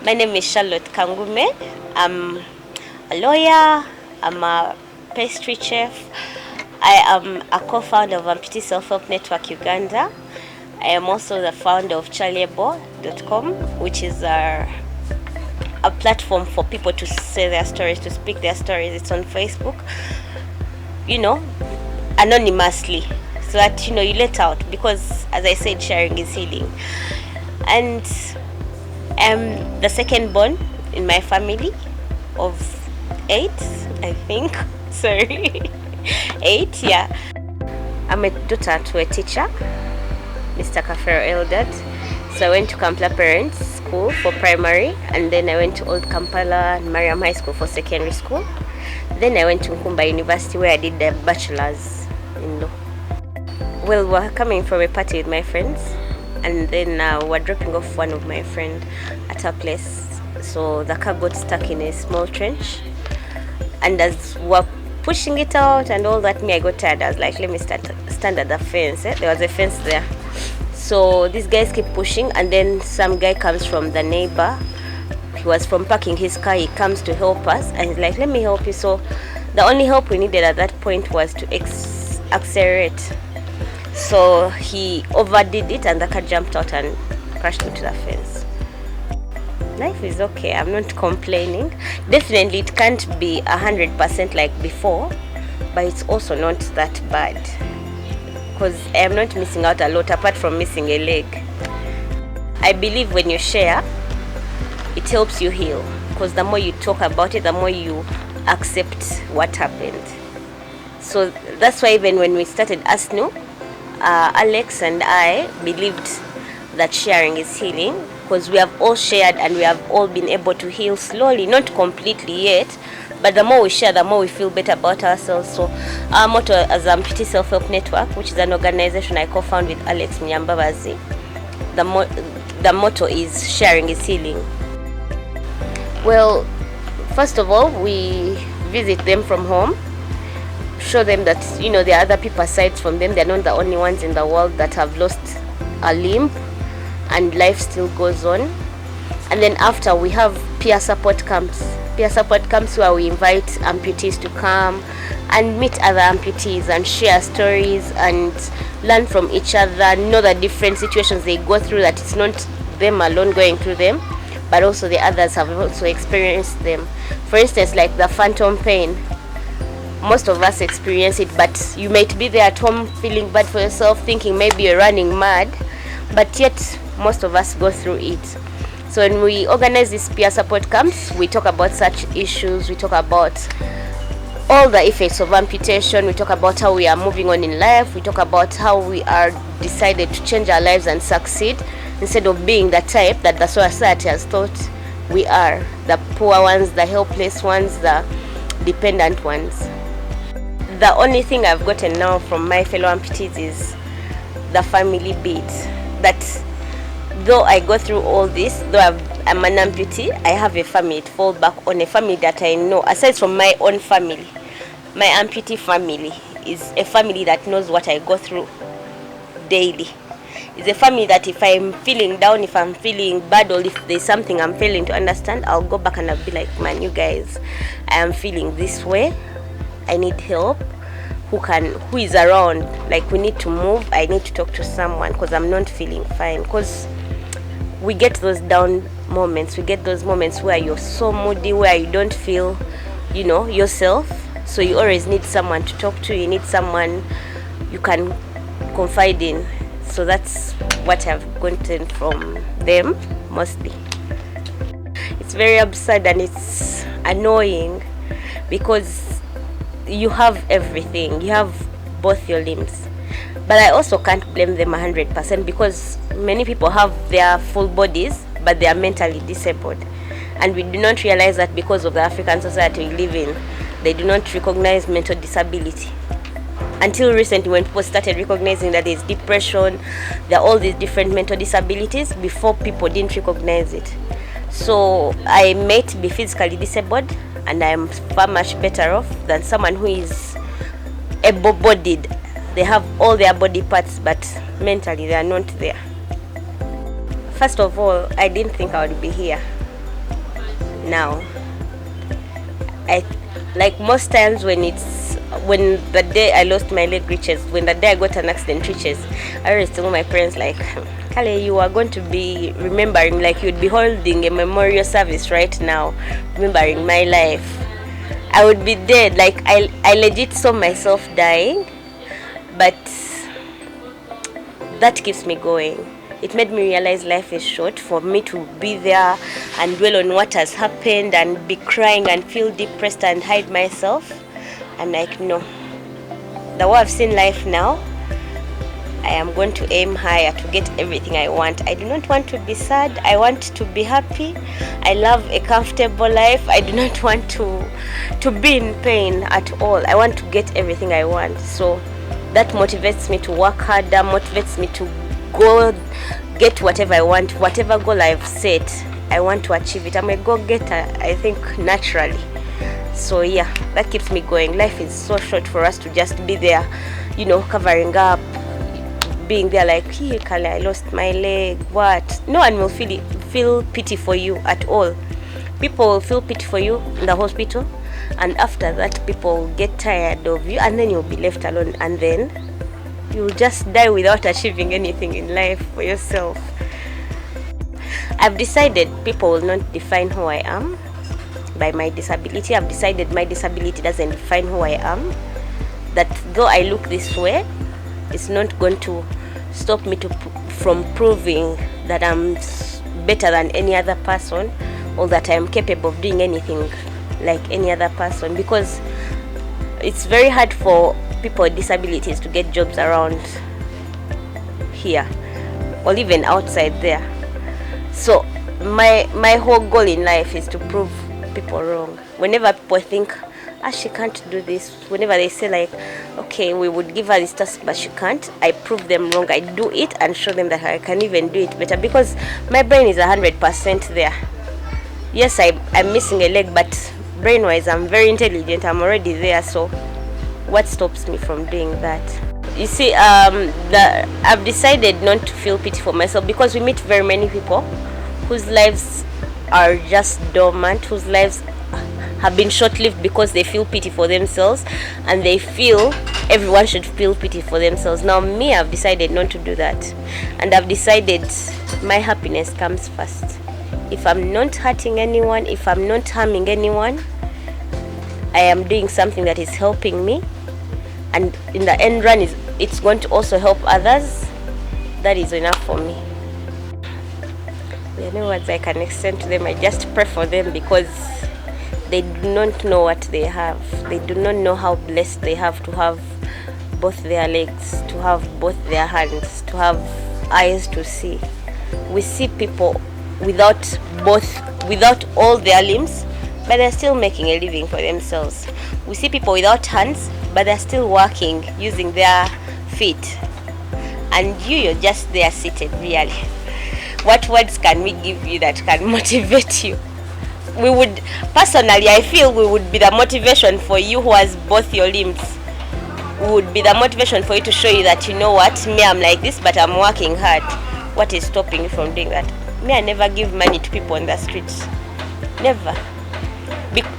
My name is Charllote Kangume. I'm a lawyer, I'm a pastry chef. I am a co-founder of Amputee Self-Help Network Uganda. I am also the founder of Charllote.com, which is a platform for people to say their stories, to speak their stories. It's on Facebook, anonymously, so that you let out, because as I said, sharing is healing. And I'm the second born in my family of 8, I think. Sorry. 8, yeah. I'm a daughter to a teacher, Mr. Kafero Eldad. So I went to Kampala Parents School for primary, and then I went to Old Kampala and Mariam High School for secondary school. Then I went to Nkumba University, where I did the bachelor's in law. Well, we're coming from a party with my friends, and then we're dropping off one of my friend at her place. So the car got stuck in a small trench, and as we're pushing it out and all that, I got tired. I was like, let me stand at the fence. There was a fence there. So these guys keep pushing, and then some guy comes from the neighbor. He was from parking his car. He comes to help us, and he's like, let me help you. So the only help we needed at that point was to accelerate. So he overdid it, and the car jumped out and crashed into the fence. Life is okay. I'm not complaining. Definitely it can't be 100% like before, but it's also not that bad, because I am not missing out a lot apart from missing a leg. I believe when you share, it helps you heal, because the more you talk about it, the more you accept what happened. So that's why even when we started ASNU, Alex and I believed that sharing is healing, because we have all shared and we have all been able to heal slowly, not completely yet, but the more we share, the more we feel better about ourselves. So our motto as Amputee Self-Help Network, which is an organization I co-found with Alex Mnyambabazi, the motto is sharing is healing. Well, first of all, we visit them from home, show them that there are other people aside from them. They're not the only ones in the world that have lost a limb, and life still goes on. And then after, we have peer support camps. Peer support camps where we invite amputees to come and meet other amputees and share stories and learn from each other, know the different situations they go through, that it's not them alone going through them, but also the others have also experienced them. For instance, like the phantom pain. Most of us experience it, but you might be there at home feeling bad for yourself, thinking maybe you're running mad, but yet most of us go through it. So when we organize these peer support camps, we talk about such issues. We talk about all the effects of amputation. We talk about how we are moving on in life. We talk about how we are decided to change our lives and succeed, instead of being the type that the society has thought we are, the poor ones, the helpless ones, the dependent ones. The only thing I've gotten now from my fellow amputees is the family bit. That though I go through all this, though I'm an amputee, I have a family to fall back on, a family that I know. Aside from my own family, my amputee family is a family that knows what I go through daily. It's a family that if I'm feeling down, if I'm feeling bad, or if there's something I'm failing to understand, I'll go back and I'll be like, man, you guys, I am feeling this way. I need help. Who is around? Like, we need to move. I need to talk to someone because I'm not feeling fine. Because we get those down moments. We get those moments where you're so moody, where you don't feel, yourself. So you always need someone to talk to. You need someone you can confide in. So that's what I've gotten from them mostly. It's very absurd and it's annoying, because you have everything. You have both your limbs. But I also can't blame them 100%, because many people have their full bodies, but they are mentally disabled. And we do not realize that because of the African society we live in, they do not recognize mental disability. Until recently, when people started recognizing that there's depression, there are all these different mental disabilities, before people didn't recognize it. So I might be physically disabled, and I'm far much better off than someone who is able-bodied. They have all their body parts, but mentally they are not there. First of all, I didn't think I would be here. now. I like most times when the day I lost my leg reaches, when the day I got an accident reaches, I always tell my parents, like, Kale, you are going to be remembering, like you'd be holding a memorial service right now, remembering my life. I would be dead. Like I legit saw myself dying, but that keeps me going. It made me realize life is short. For me to be there and dwell on what has happened and be crying and feel depressed and hide myself, I'm like, no. The way I've seen life now, I am going to aim higher to get everything I want. I do not want to be sad. I want to be happy. I love a comfortable life. I do not want to be in pain at all. I want to get everything I want. So that motivates me to work harder, motivates me to go get whatever I want, whatever goal I've set. I want to achieve it. I'm a go-getter, I think, naturally. So yeah, that keeps me going. Life is so short for us to just be there, covering up, being there like, hey, Kale, I lost my leg, what? No one will feel pity for you at all. People will feel pity for you in the hospital, and after that people will get tired of you, and then you'll be left alone, and then you'll just die without achieving anything in life for yourself. I've decided people will not define who I am by my disability. I've decided my disability doesn't define who I am. That though I look this way, it's not going to stop me from proving that I'm better than any other person, or that I'm capable of doing anything like any other person, because it's very hard for people with disabilities to get jobs around here or even outside there. So my whole goal in life is to prove people wrong. Whenever people think, she can't do this, whenever they say like, okay, we would give her this task but she can't, I prove them wrong. I do it and show them that I can even do it better, because my brain is 100% there. Yes, I'm missing a leg, but brain wise I'm very intelligent, I'm already there. So what stops me from doing that? You see, I've decided not to feel pity for myself, because we meet very many people whose lives are just dormant, whose lives have been short-lived because they feel pity for themselves, and they feel everyone should feel pity for themselves. Now me, I've decided not to do that, and I've decided my happiness comes first. If I'm not hurting anyone, if I'm not harming anyone, I am doing something that is helping me, and in the end run it's going to also help others. That is enough for me. There are no words I can extend to them. I just pray for them, because they do not know what they have. They do not know how blessed they have to have both their legs, to have both their hands, to have eyes to see. We see people without all their limbs, but they're still making a living for themselves. We see people without hands, but they're still working using their feet. And you're just there seated, really. What words can we give you that can motivate you? We would, personally, I feel we would be the motivation for you who has both your limbs. We would be the motivation for you to show you that, you know what, me, I'm like this, but I'm working hard. What is stopping you from doing that? Me, I never give money to people on the streets. Never.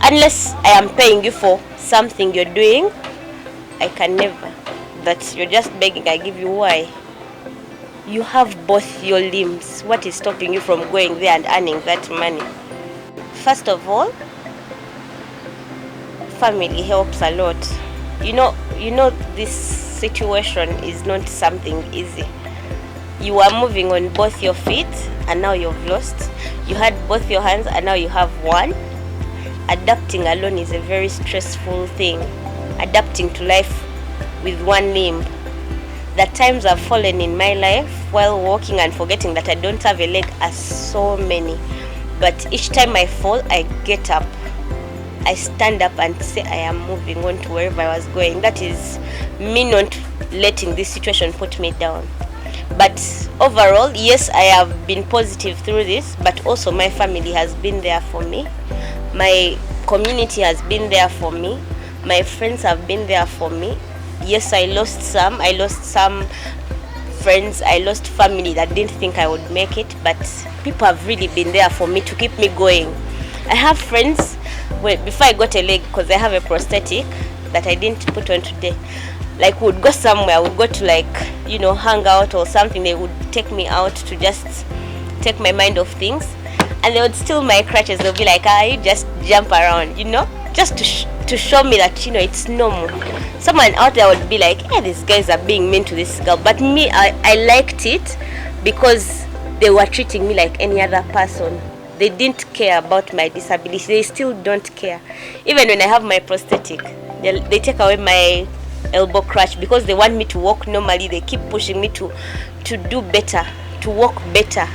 Unless I am paying you for something you're doing, I can never. That you're just begging, I give you. Why? You have both your limbs. What is stopping you from going there and earning that money? First of all, family helps a lot. You know this situation is not something easy. You are moving on both your feet and now you've lost. You had both your hands and now you have one. Adapting alone is a very stressful thing. Adapting to life with one limb. The times I've fallen in my life while walking and forgetting that I don't have a leg are so many. But each time I fall, I get up. I stand up and say I am moving on to wherever I was going. That is me not letting this situation put me down. But overall, yes, I have been positive through this, but also my family has been there for me. My community has been there for me. My friends have been there for me. Yes, I lost some friends, I lost family that didn't think I would make it, but people have really been there for me to keep me going. I have friends, well, before I got a leg, because I have a prosthetic that I didn't put on today, like would go somewhere, would go to like, you know, hang out or something. They would take me out to just take my mind off things, and they would steal my crutches. They'll be like, you just jump around, you know, just to show me that, you know, it's normal. Someone out there would be like, hey, these guys are being mean to this girl. But me, I liked it because they were treating me like any other person. They didn't care about my disability. They still don't care. Even when I have my prosthetic, they take away my elbow crutch because they want me to walk normally. They keep pushing me to do better, to walk better.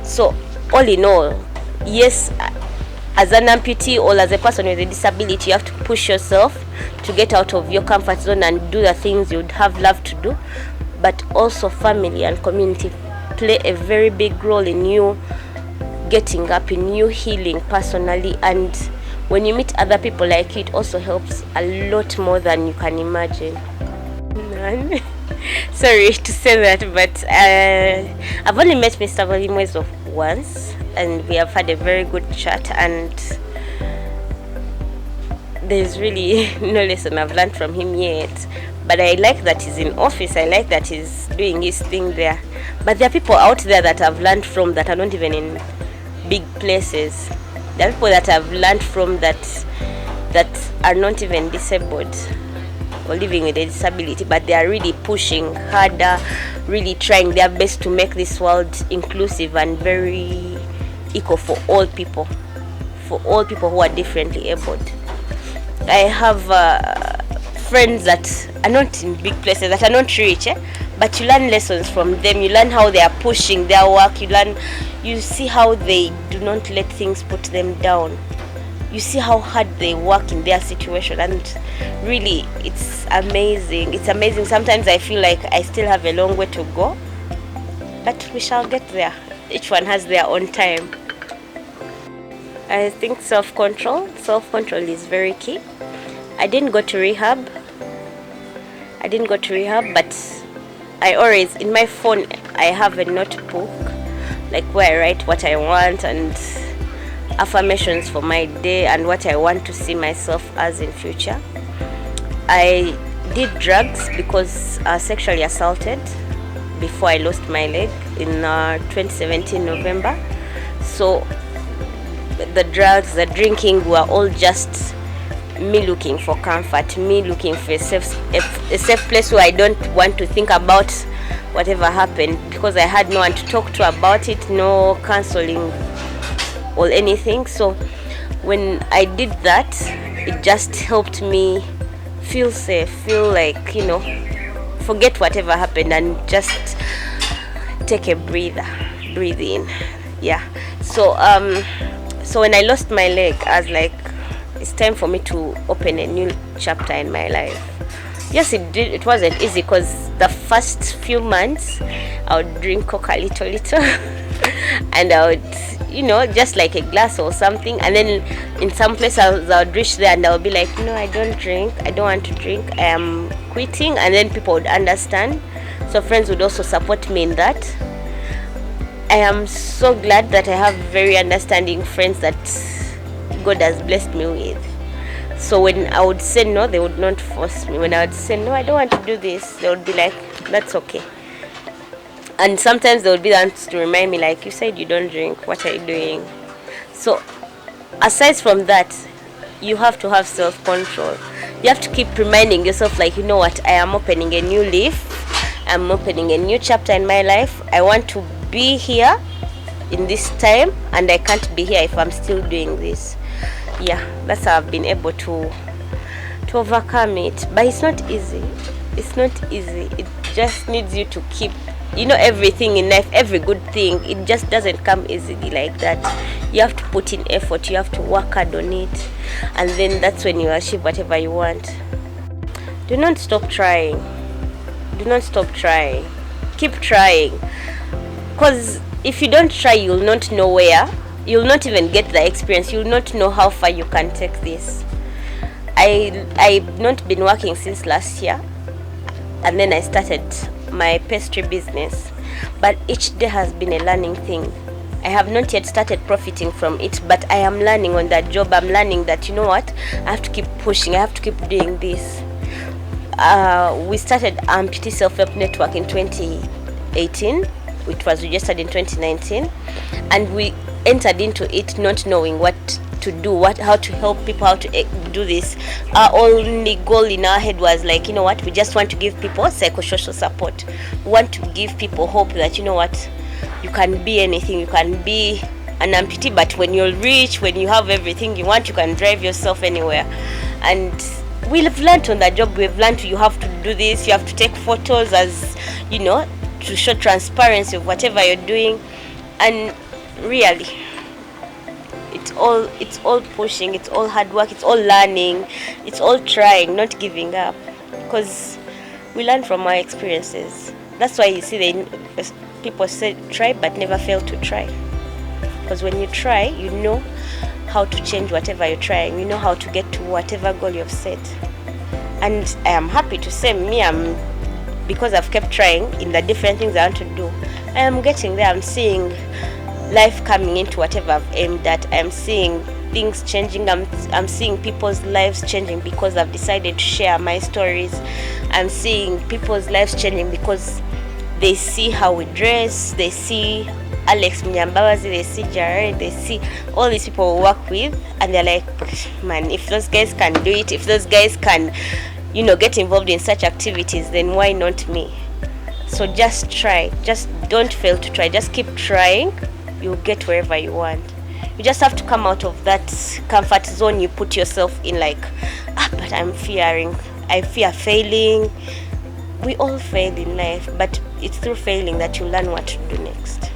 So all in all, yes, as an amputee or as a person with a disability, you have to push yourself to get out of your comfort zone and do the things you would have loved to do. But also family and community play a very big role in you getting up, in you healing personally. And when you meet other people like you, it also helps a lot more than you can imagine. Sorry to say that, but I've only met Mr. Valimwezo once, and we have had a very good chat, and there's really no lesson I've learned from him yet. But I like that he's in office. I like that he's doing his thing there. But there are people out there that I've learned from that are not even in big places. There are people that I've learned from that are not even disabled or living with a disability, but they are really pushing harder, really trying their best to make this world inclusive and very equal for all people who are differently abled. I have friends that are not in big places, that are not rich, but you learn lessons from them. You learn how they are pushing their work. You see how they do not let things put them down. You see how hard they work in their situation, and really it's amazing. It's amazing. Sometimes I feel like I still have a long way to go, but we shall get there. Each one has their own time. I think self-control is very key. I didn't go to rehab, but I always, in my phone, I have a notebook, like where I write what I want and affirmations for my day and what I want to see myself as in future. I did drugs because I was sexually assaulted before I lost my leg in 2017 November. So the drugs, the drinking were all just me looking for comfort, me looking for a safe place where I don't want to think about whatever happened, because I had no one to talk to about it, no counseling or anything. So when I did that, it just helped me feel safe, feel like, you know, forget whatever happened and just take a breathe in. Yeah. So when I lost my leg, I was like, it's time for me to open a new chapter in my life. Yes, it wasn't easy, because the first few months I would drink Coke a little and I would, you know, just like a glass or something, and then in some places I would reach there and I would be like, no, I don't drink, I don't want to drink, I am quitting. And then people would understand, so friends would also support me in that. I am so glad that I have very understanding friends that God has blessed me with. So when I would say no, they would not force me. When I would say no, I don't want to do this, they would be like, that's okay. And sometimes they would be the ones to remind me, like, you said you don't drink, what are you doing? So aside from that, you have to have self-control. You have to keep reminding yourself, like, you know what, I am opening a new leaf, I'm opening a new chapter in my life. I want to be here in this time, and I can't be here if I'm still doing this. Yeah, that's how I've been able to overcome it. But it's not easy. It just needs you to keep, you know, everything in life, every good thing, it just doesn't come easily like that. You have to put in effort, you have to work hard on it, and then that's when you achieve whatever you want. Do not stop trying. Keep trying, because if you don't try, you'll not know where. You'll not even get the experience. You'll not know how far you can take this. I've not been working since last year, and then I started my pastry business. But each day has been a learning thing. I have not yet started profiting from it, but I am learning on that job. I'm learning that, you know what, I have to keep pushing, I have to keep doing this. We started Amputee Self-Help Network in 2018. It was registered in 2019, and we entered into it not knowing what to do, how to help people, how to do this. Our only goal in our head was like, you know what, we just want to give people psychosocial support. We want to give people hope that, you know what, you can be anything, you can be an amputee, but when you're rich, when you have everything you want, you can drive yourself anywhere. And we've learned on that job, we've learned you have to do this, you have to take photos, as you know, to show transparency of whatever you're doing. And really, it's all pushing, it's all hard work, it's all learning, it's all trying, not giving up, because we learn from our experiences. That's why you see people say try but never fail to try, because when you try, you know how to change whatever you're trying, you know how to get to whatever goal you've set. And I am happy to say because I've kept trying in the different things I want to do, I am getting there. I'm seeing life coming into whatever I've aimed at. I'm seeing things changing. I'm seeing people's lives changing because I've decided to share my stories. I'm seeing people's lives changing because they see how we dress, they see Alex Mnyambawazi, they see Jared, they see all these people we work with, and they're like, man, if those guys can do it, if those guys can, you know, get involved in such activities, then why not me? So just try, just don't fail to try, just keep trying, you'll get wherever you want. You just have to come out of that comfort zone you put yourself in, like, but I fear failing. We all fail in life, but it's through failing that you learn what to do next.